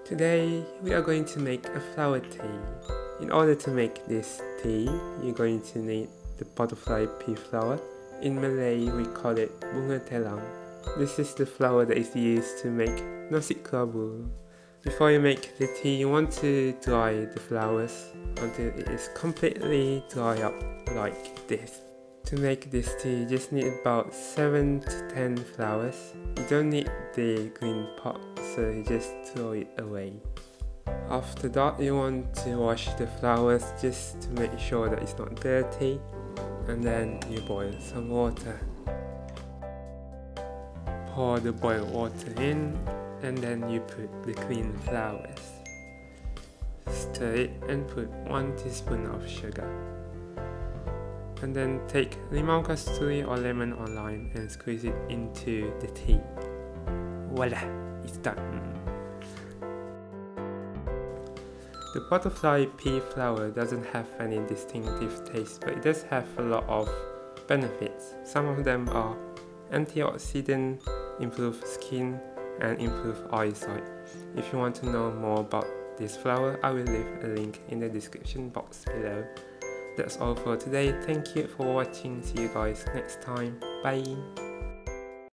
Today we are going to make a flower tea. In order to make this tea, you're going to need the butterfly pea flower. In Malay we call it Bunga Telang. This is the flower that is used to make nasi kerabu. Before you make the tea, you want to dry the flowers until it is completely dry up like this. To make this tea, you just need about 7 to 10 flowers. You don't need the green pot, so you just throw it away. After that, you want to wash the flowers just to make sure that it's not dirty, and then you boil some water. Pour the boiled water in, and then you put the clean flowers. Stir it and put 1 teaspoon of sugar. And then take limau kasturi or lemon or lime and squeeze it into the tea. Voila, it's done. The butterfly pea flower doesn't have any distinctive taste, but it does have a lot of benefits. Some of them are antioxidant, improve skin, and improve eyesight. If you want to know more about this flower, I will leave a link in the description box below. That's all for today. Thank you for watching. See you guys next time. Bye.